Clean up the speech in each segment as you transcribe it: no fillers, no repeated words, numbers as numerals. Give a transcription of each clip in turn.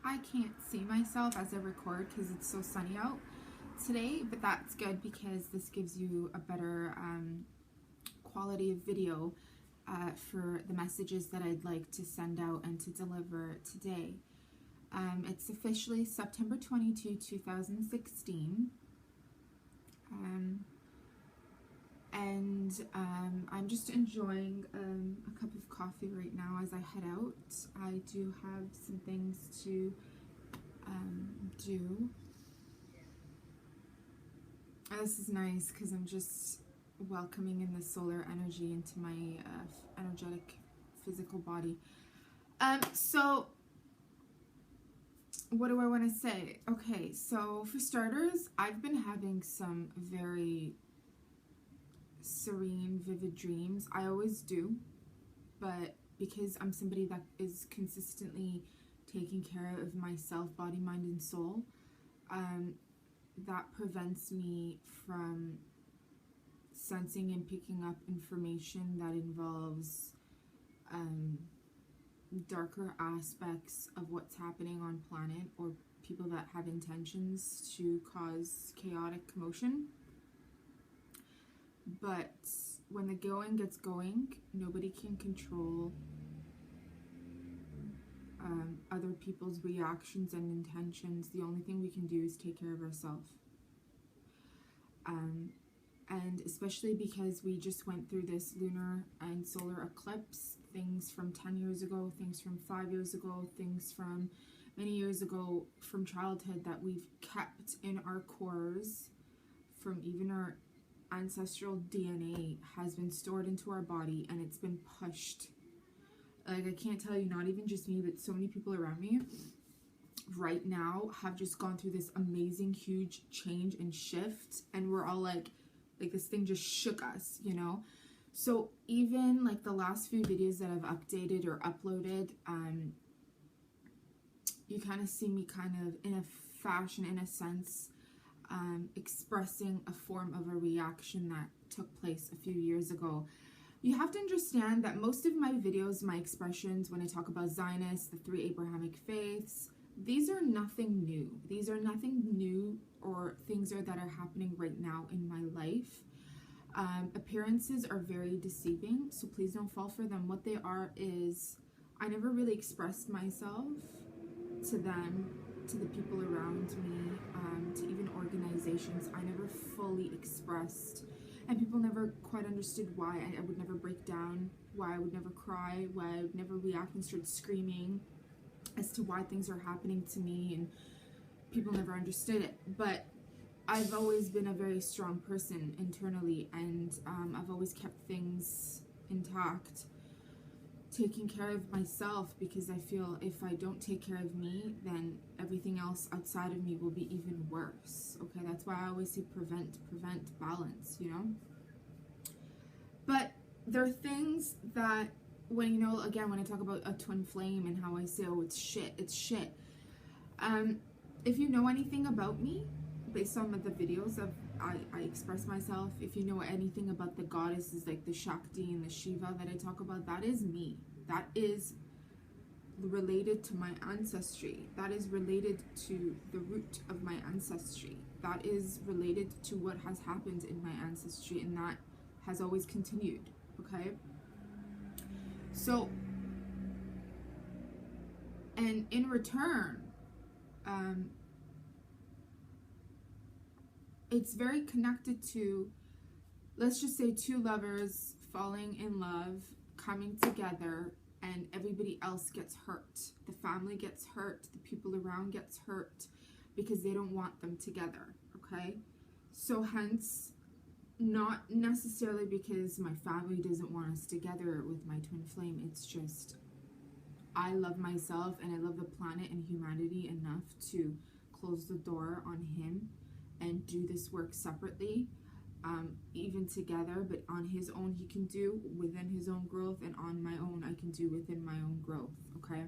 I can't see myself as I record because it's so sunny out today, but that's good because this gives you a better quality of video for the messages that I'd like to send out and to deliver today. It's officially September 22, 2016. I'm just enjoying a cup of coffee right now as I head out. I do have some things to do. This is nice because I'm just welcoming in the solar energy into my energetic physical body. So what do I want to say? Okay, so for starters, I've been having some very serene, vivid dreams. I always do, but because I'm somebody that is consistently taking care of myself, body, mind, and soul, that prevents me from sensing and picking up information that involves darker aspects of what's happening on planet, or people that have intentions to cause chaotic commotion. But when the going gets going, nobody can control other people's reactions and intentions. The only thing we can do is take care of ourselves. And especially because we just went through this lunar and solar eclipse, things from 10 years ago, things from 5 years ago, things from many years ago from childhood that we've kept in our cores, from even our ancestral DNA, has been stored into our body, and it's been pushed. Like, I can't tell you, not even just me, but so many people around me right now have just gone through this amazing, huge change and shift, and we're all like this thing just shook us, you know? So even like the last few videos that I've updated or uploaded, you kind of see me kind of in a fashion, in a sense, expressing a form of a reaction that took place a few years ago. You have to understand that most of my videos, my expressions, when I talk about Zionists, the 3 Abrahamic faiths, these are nothing new. These are nothing new, or things that are happening right now in my life. Appearances are very deceiving, so please don't fall for them. What they are is, I never really expressed myself to them, to the people around me, to even organizations. I never fully expressed, and people never quite understood why. I would never break down, why I would never cry, why I would never react and start screaming as to why things are happening to me, and people never understood it. But I've always been a very strong person internally, and I've always kept things intact, taking care of myself, because I feel if I don't take care of me, then everything else outside of me will be even worse. Okay, that's why I always say prevent balance, you know? But there are things that, when, you know, again, when I talk about a twin flame and how I say, oh, it's shit. If you know anything about me, based on the videos of I express myself, if you know anything about the goddesses like the Shakti and the Shiva that I talk about, that is me. That is related to my ancestry. That is related to the root of my ancestry. That is related to what has happened in my ancestry, and that has always continued, okay? So, and in return, it's very connected to, let's just say, two lovers falling in love, coming together, and everybody else gets hurt. The family gets hurt, the people around gets hurt, because they don't want them together, okay? So hence, not necessarily because my family doesn't want us together with my twin flame, it's just I love myself and I love the planet and humanity enough to close the door on him and do this work separately, even together, but on his own he can do within his own growth, and on my own I can do within my own growth, okay?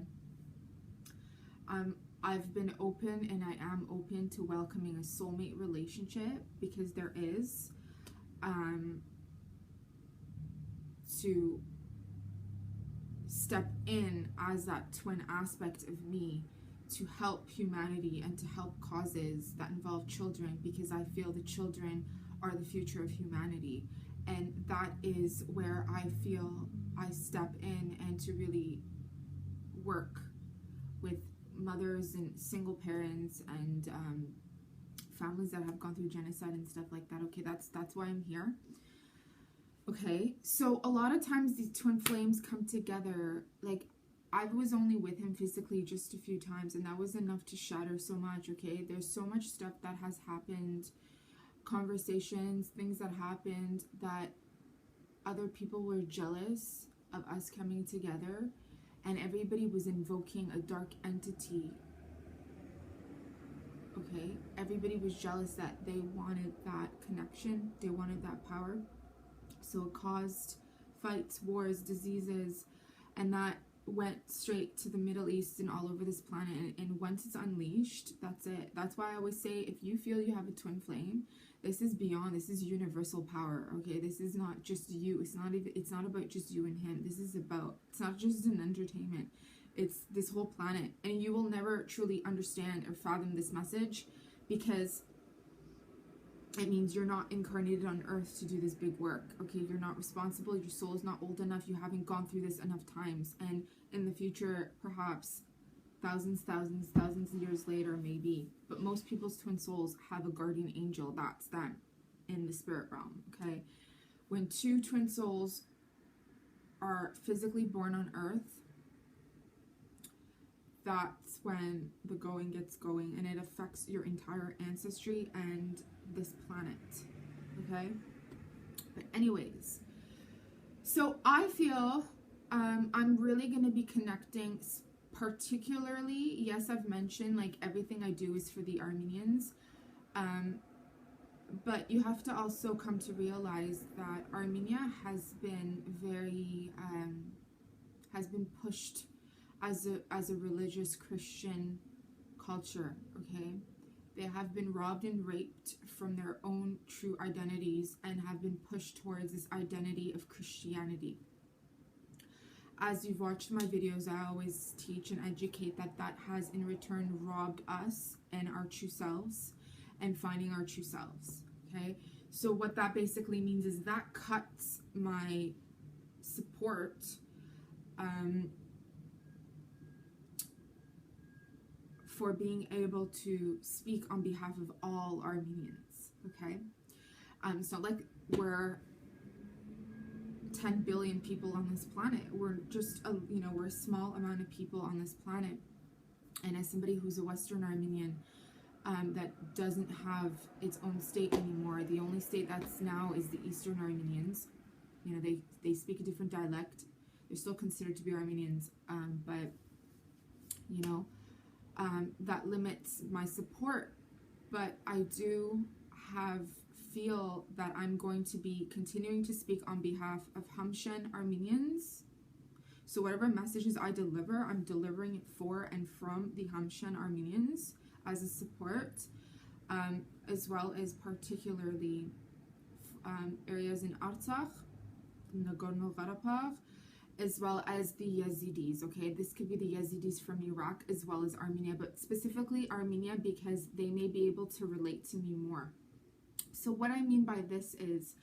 I've been open, and I am open to welcoming a soulmate relationship, because there is, to step in as that twin aspect of me to help humanity and to help causes that involve children, because I feel the children are the future of humanity. And that is where I feel I step in, and to really work with mothers and single parents and families that have gone through genocide and stuff like that. Okay, that's why I'm here. Okay, so a lot of times these twin flames come together. Like, I was only with him physically just a few times, and that was enough to shatter so much. Okay, there's so much stuff that has happened, conversations, things that happened, that other people were jealous of us coming together, and everybody was invoking a dark entity. Okay, everybody was jealous that they wanted that connection, they wanted that power. So it caused fights, wars, diseases, and that went straight to the Middle East and all over this planet. And once it's unleashed, that's it. That's why I always say, if you feel you have a twin flame, this is beyond, this is universal power. Okay, this is not just you. It's not about just you and him. It's not just an entertainment. It's this whole planet. And you will never truly understand or fathom this message, because it means you're not incarnated on earth to do this big work. Okay, you're not responsible. Your soul is not old enough. You haven't gone through this enough times. And in the future, perhaps thousands of years later, maybe. But most people's twin souls have a guardian angel. That's them in the spirit realm. Okay, when two twin souls are physically born on earth, that's when the going gets going, and it affects your entire ancestry and this planet. Okay, but anyways, so I feel I'm really going to be connecting, particularly, yes, I've mentioned like everything I do is for the Armenians, but you have to also come to realize that Armenia has been pushed as a religious Christian culture. Okay, they have been robbed and raped from their own true identities and have been pushed towards this identity of Christianity. As you've watched my videos, I always teach and educate that has in return robbed us and our true selves and finding our true selves. Okay, so what that basically means is that cuts my support for being able to speak on behalf of all Armenians. Okay, it's not like we're 10 billion people on this planet. We're just we're a small amount of people on this planet. And as somebody who's a Western Armenian that doesn't have its own state anymore, the only state that's now is the Eastern Armenians. You know, they speak a different dialect. They're still considered to be Armenians, but you know, that limits my support. But I do feel that I'm going to be continuing to speak on behalf of Hamshen Armenians. So whatever messages I deliver, I'm delivering it for and from the Hamshen Armenians as a support, as well as particularly areas in Artsakh, Nagorno-Karabakh, as well as the Yezidi'S. Okay, this could be the Yezidi'S from Iraq as well as Armenia, but specifically Armenia because they may be able to relate to me more. So what I mean by this is,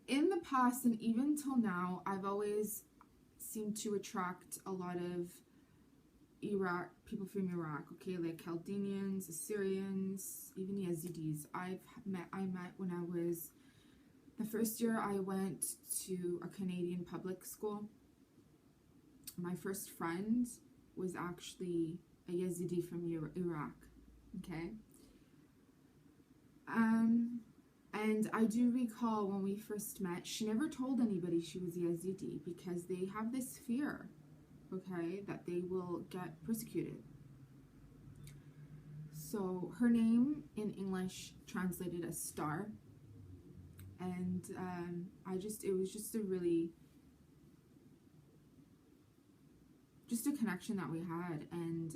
in the past and even till now, I've always seemed to attract a lot of people from Iraq, okay, like Chaldeans, Assyrians, even Yezidi'S. I met when I was, the first year I went to a Canadian public school. My first friend was actually a Yazidi from Iraq, okay? And I do recall when we first met, she never told anybody she was Yazidi because they have this fear, okay, that they will get persecuted. So her name in English translated as star, and it was just a connection that we had. And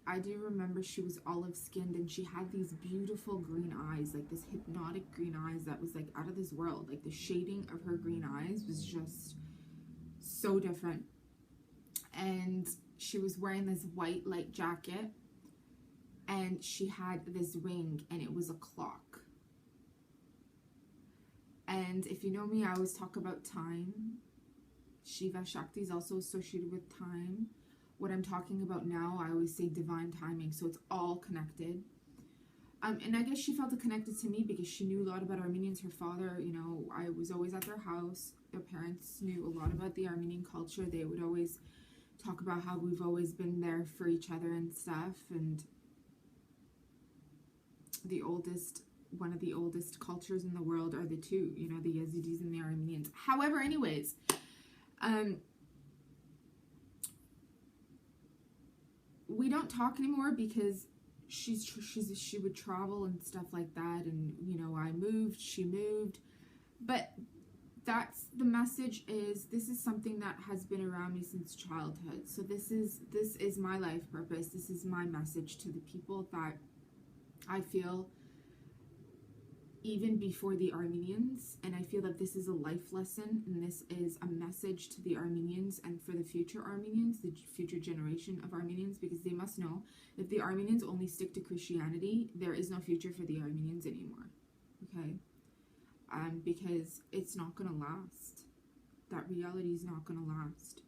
I do remember she was olive skinned and she had these beautiful green eyes, like this hypnotic green eyes that was like out of this world. Like the shading of her green eyes was just so different. And she was wearing this white light jacket, and she had this ring, and it was a clock. And if you know me, I always talk about time. Shiva Shakti is also associated with time. What I'm talking about now, I always say divine timing, so it's all connected. And I guess she felt connected to me because she knew a lot about Armenians. Her father, you know, I was always at their house. Their parents knew a lot about the Armenian culture. They would always talk about how we've always been there for each other and stuff. And one of the oldest cultures in the world are the two, you know, the Yezidi'S and the Armenians. However, anyways, we don't talk anymore because she would travel and stuff like that, and you know, I moved, she moved, but that's the message. Is this is something that has been around me since childhood. So this is my life purpose. This is my message to the people that I feel even before the Armenians, and I feel that this is a life lesson, and this is a message to the Armenians and for the future Armenians, the future generation of Armenians, because they must know if the Armenians only stick to Christianity, there is no future for the Armenians anymore, okay? Because it's not going to last. That reality is not going to last.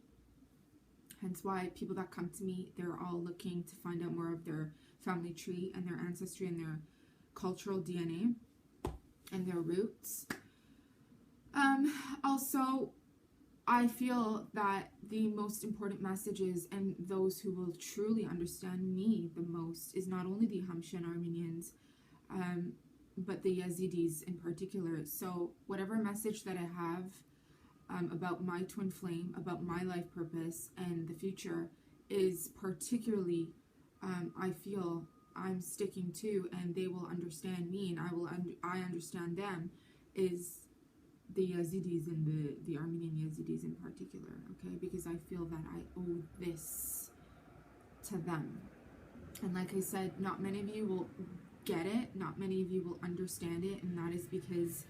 Hence why people that come to me, they're all looking to find out more of their family tree and their ancestry and their cultural DNA and their roots. Also, I feel that the most important messages, and those who will truly understand me the most, is not only the Hamshen Armenians, but the Yezidi'S in particular. So whatever message that I have about my twin flame, about my life purpose and the future, is particularly, I feel I'm sticking to, and they will understand me, and I understand them, is the Yezidi'S and the Armenian Yezidi'S in particular, okay? Because I feel that I owe this to them. And like I said, not many of you will get it, not many of you will understand it, and that is because,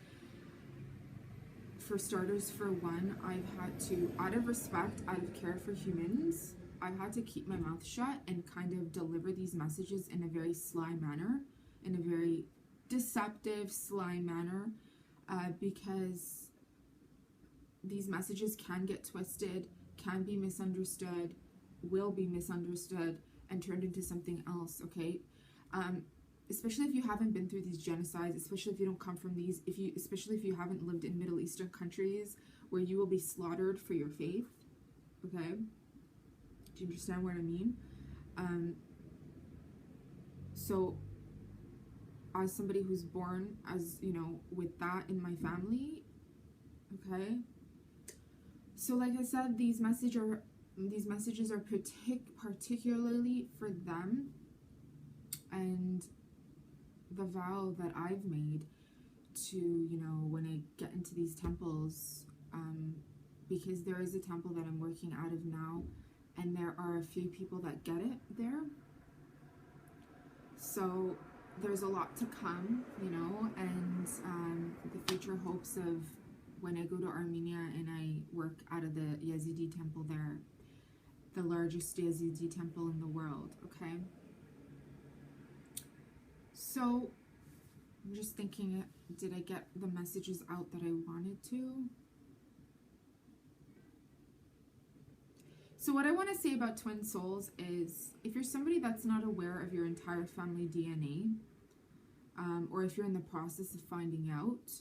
for starters, for one, I've had to, out of respect, out of care for humans, I've had to keep my mouth shut and kind of deliver these messages in a very sly manner, in a very deceptive, sly manner, because these messages can get twisted, can be misunderstood, will be misunderstood, and turned into something else, okay? Especially if you haven't been through these genocides, especially if you don't come from these, especially if you haven't lived in Middle Eastern countries where you will be slaughtered for your faith, okay? Do you understand what I mean? So, as somebody who's born, as you know, with that in my family, okay? So, like I said, these messages are particularly for them, and the vow that I've made to, you know, when I get into these temples, because there is a temple that I'm working out of now, and there are a few people that get it there. So there's a lot to come, you know, and the future hopes of when I go to Armenia and I work out of the Yezidi temple there, the largest Yezidi temple in the world, okay? So I'm just thinking, did I get the messages out that I wanted to? So what I want to say about twin souls is, if you're somebody that's not aware of your entire family DNA, or if you're in the process of finding out,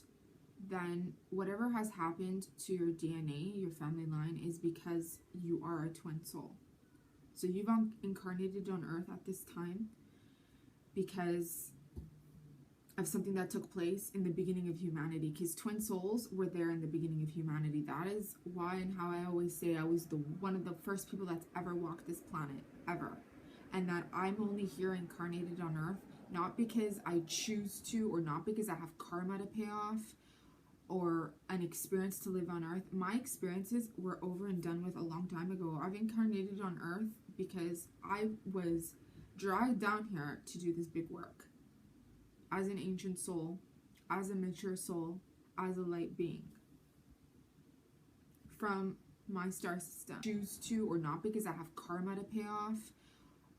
then whatever has happened to your DNA, your family line, is because you are a twin soul. So you've incarnated on Earth at this time because of something that took place in the beginning of humanity, because twin souls were there in the beginning of humanity. That is why and how I always say I was one of the first people that's ever walked this planet, ever. And that I'm only here incarnated on Earth, not because I choose to, or not because I have karma to pay off, or an experience to live on Earth. My experiences were over and done with a long time ago. I've incarnated on Earth because I was dragged down here to do this big work. As an ancient soul, as a mature soul, as a light being. From my star system. Choose to or not because I have karma to pay off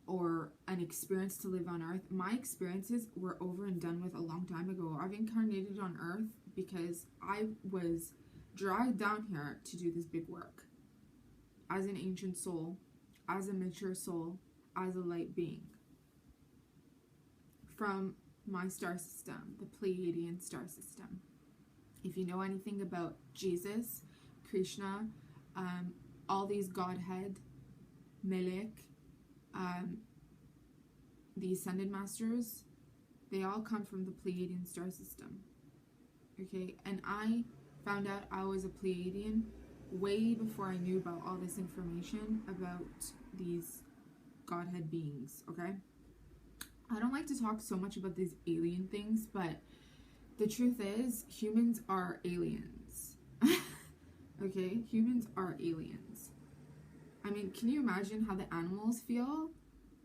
or an experience to live on earth. My experiences were over and done with a long time ago. I've incarnated on earth because I was dragged down here to do this big work as an ancient soul, as a mature soul, as a light being from my star system, the Pleiadian star system. If you know anything about Jesus, Krishna, all these Godhead, Melek, the Ascended Masters, they all come from the Pleiadian star system. Okay, and I found out I was a Pleiadian way before I knew about all this information about these Godhead beings, okay? I don't like to talk so much about these alien things, but the truth is, humans are aliens. Okay? Humans are aliens. I mean, can you imagine how the animals feel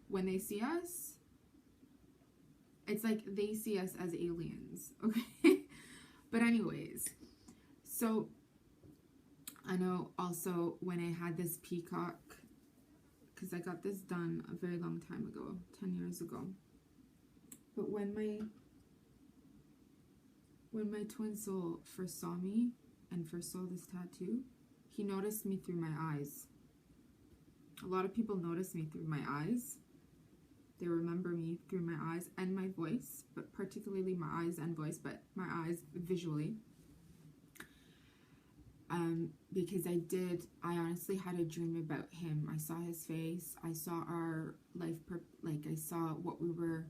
when they see us? It's like they see us as aliens, okay? But anyways, so I know also when I had this peacock, because I got this done a very long time ago, 10 years ago. But when my twin soul first saw me and first saw this tattoo, he noticed me through my eyes. A lot of people notice me through my eyes. They remember me through my eyes and my voice, but particularly my eyes and voice, but my eyes visually. Because I honestly had a dream about him. I saw his face. I saw our life, I saw what we were,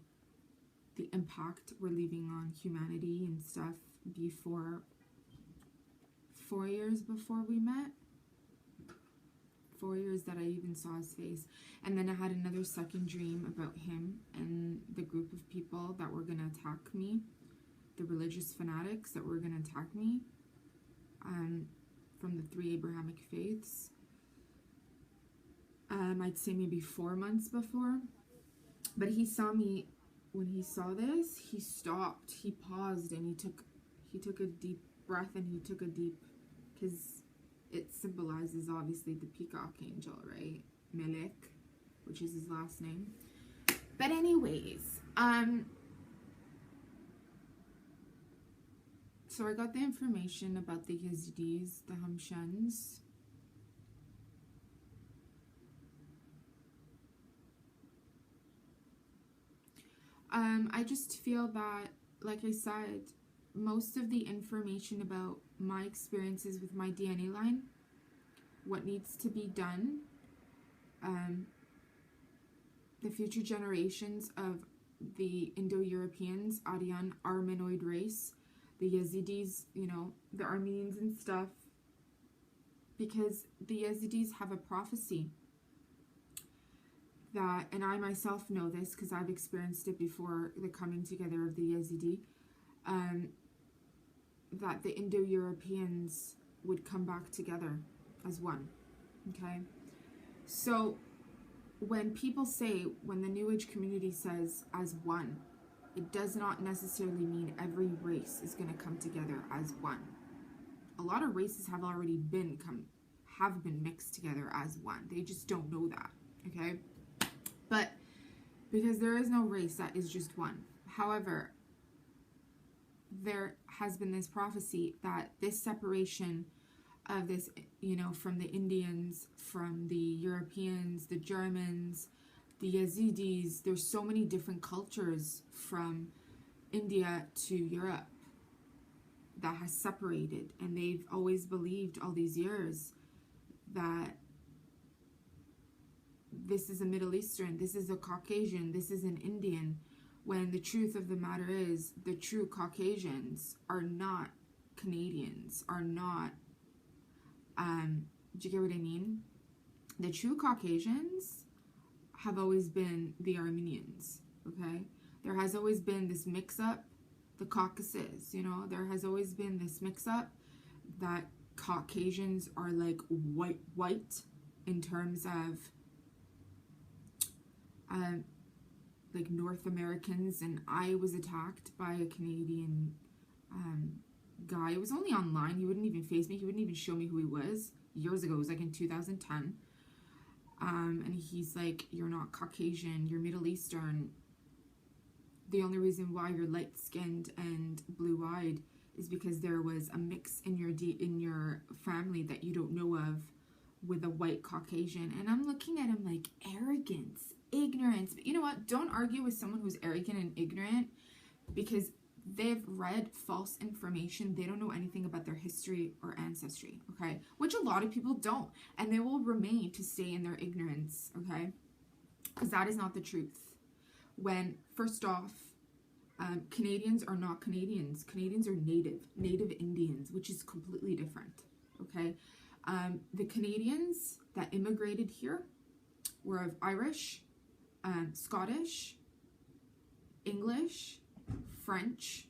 the impact we're leaving on humanity and stuff before, 4 years before we met. 4 years that I even saw his face. And then I had another second dream about him and the group of people that were going to attack me, the religious fanatics that were going to attack me, from the 3 Abrahamic faiths. I'd say maybe 4 months before. But he saw me, when he saw this, he stopped, he paused, and he took a deep breath, and he took a deep, because it symbolizes obviously the peacock angel, right? Melek, which is his last name. But anyways, so I got the information about the Yezidi'S, the Hamshens. I just feel that, like I said, most of the information about my experiences with my DNA line, what needs to be done, the future generations of the Indo-Europeans, Aryan, Armenoid race, the Yezidi'S, you know, the Armenians and stuff, because the Yezidi'S have a prophecy that, and I myself know this because I've experienced it before, the coming together of the Yezidi, that the Indo-Europeans would come back together as one, okay? So when people say, when the New Age community says as one, it does not necessarily mean every race is going to come together as one. A lot of races have already been mixed together as one. They just don't know that, okay? But because there is no race that is just one. However, there has been this prophecy that this separation of this, you know, from the Indians, from the Europeans, the Germans, the Yezidi'S, there's so many different cultures from India to Europe that has separated, and they've always believed all these years that this is a Middle Eastern, this is a Caucasian, this is an Indian, when the truth of the matter is the true Caucasians are not Canadians, are not, do you get what I mean? The true Caucasians have always been the Armenians, okay? There has always been this mix-up, the Caucasus, you know? There has always been this mix-up that Caucasians are like white in terms of like North Americans, and I was attacked by a Canadian guy. It was only online. He wouldn't even face me. He wouldn't even show me who he was. years ago. It was like in 2010. And he's like, you're not Caucasian, you're Middle Eastern. The only reason why you're light-skinned and blue-eyed is because there was a mix in your family that you don't know of with a white Caucasian. And I'm looking at him like, arrogance, ignorance. But you know what? Don't argue with someone who's arrogant and ignorant, because they've read false information. They don't know anything about their history or ancestry, okay? Which a lot of people don't. And they will remain to stay in their ignorance, okay? Because that is not the truth. When, first off, Canadians are not Canadians. Canadians are Native Indians, which is completely different, okay? The Canadians that immigrated here were of Irish, Scottish, English, French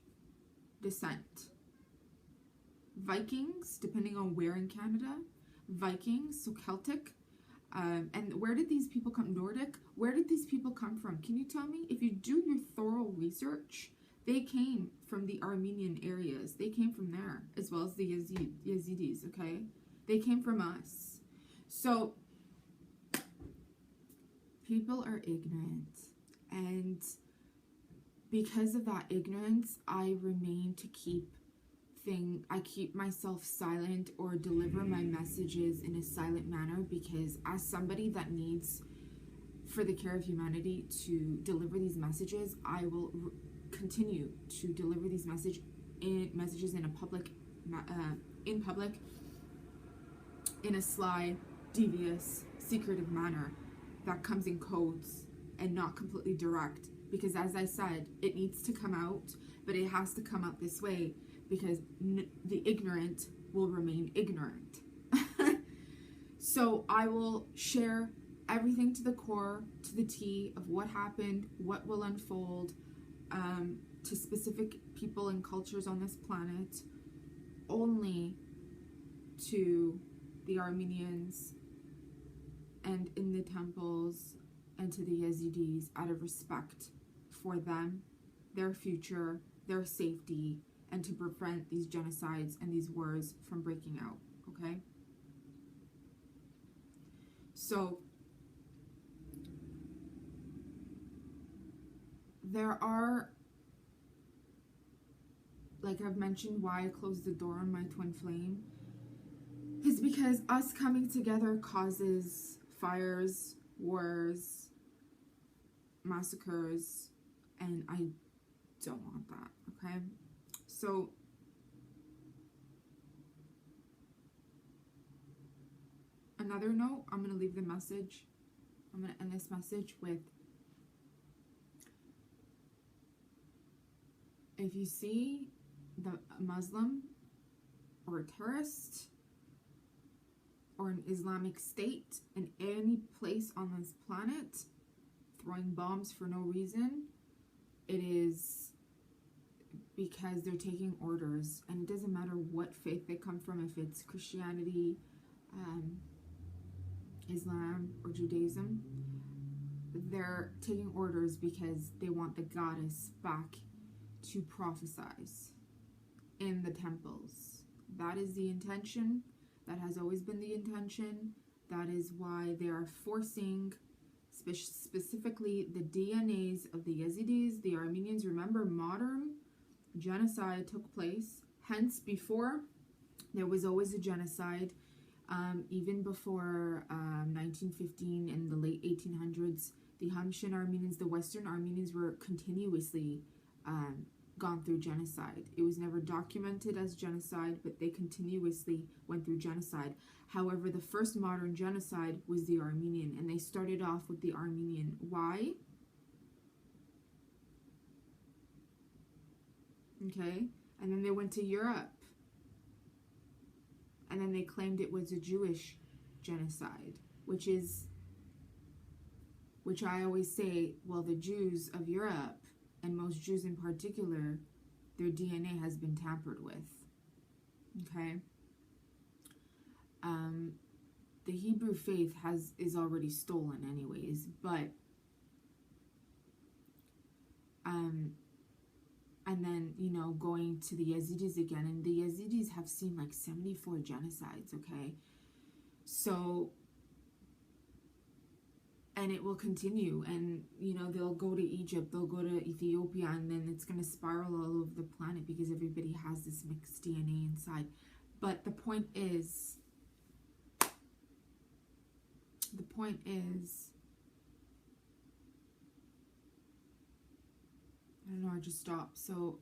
descent. Vikings, depending on where in Canada, Vikings, so Celtic. And where did these people come? Nordic? Where did these people come from? Can you tell me? If you do your thorough research, they came from the Armenian areas. They came from there, as well as the Yezidi'S, okay? They came from us. So, people are ignorant. And because of that ignorance, I remain to keep myself silent or deliver my messages in a silent manner, because as somebody that needs, for the care of humanity, to deliver these messages, I will continue to deliver these messages in a public, in a sly, devious, secretive manner that comes in codes and not completely direct. Because as I said, it needs to come out, but it has to come out this way, because the ignorant will remain ignorant. So I will share everything to the core, to the T of what happened, what will unfold, to specific people and cultures on this planet, only to the Armenians and in the temples, and to the Yezidi'S, out of respect for them, their future, their safety, and to prevent these genocides and these wars from breaking out, okay? So, there are, like I've mentioned, why I closed the door on my twin flame is because us coming together causes fires, wars, massacres, and I don't want that, okay? So, another note, I'm going to leave the message. I'm going to end this message with, if you see the Muslim or a terrorist or an Islamic State in any place on this planet throwing bombs for no reason, it is because they're taking orders, and it doesn't matter what faith they come from, if it's Christianity, Islam, or Judaism. They're taking orders because they want the goddess back to prophesize in the temples. That is the intention. That has always been the intention. That is why they are forcing specifically the DNAs of the Yezidi'S, the Armenians. Remember, modern genocide took place. Hence, before, there was always a genocide. Even before 1915, in the late 1800s, the Hamshen Armenians, the Western Armenians, were continuously gone through genocide. It was never documented as genocide, but they continuously went through genocide. However, the first modern genocide was the Armenian, and they started off with the Armenian. Why? Okay, and then they went to Europe, and then they claimed it was a Jewish genocide, which I always say, well, the Jews of Europe, and most Jews in particular, their DNA has been tampered with, okay? The Hebrew faith is already stolen anyways, but, and then, you know, going to the Yezidi'S again, and the Yezidi'S have seen like 74 genocides, okay? So, and it will continue, and you know, they'll go to Egypt, they'll go to Ethiopia, and then it's going to spiral all over the planet because everybody has this mixed DNA inside. But the point is, I don't know, I just stopped. So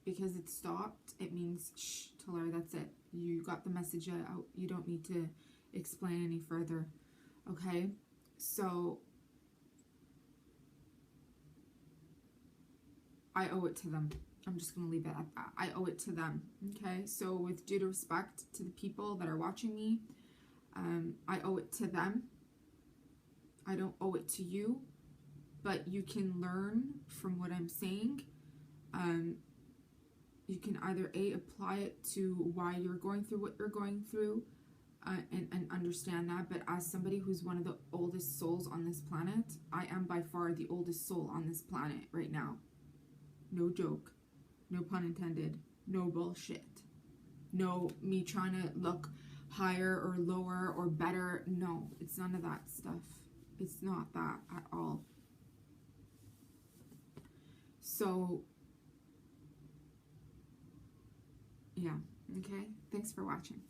because it stopped, it means shh, tell her that's it. You got the message out. You don't need to explain any further. Okay? So I owe it to them. I'm just going to leave it at that. I owe it to them. Okay? So with due respect to the people that are watching me, I owe it to them. I don't owe it to you. But you can learn from what I'm saying. You can either apply it to why you're going through what you're going through, and understand that. But as somebody who's one of the oldest souls on this planet, I am by far the oldest soul on this planet right now. No joke. No pun intended. No bullshit. No me trying to look higher or lower or better. No, it's none of that stuff. It's not that at all. So, yeah, okay? Thanks for watching.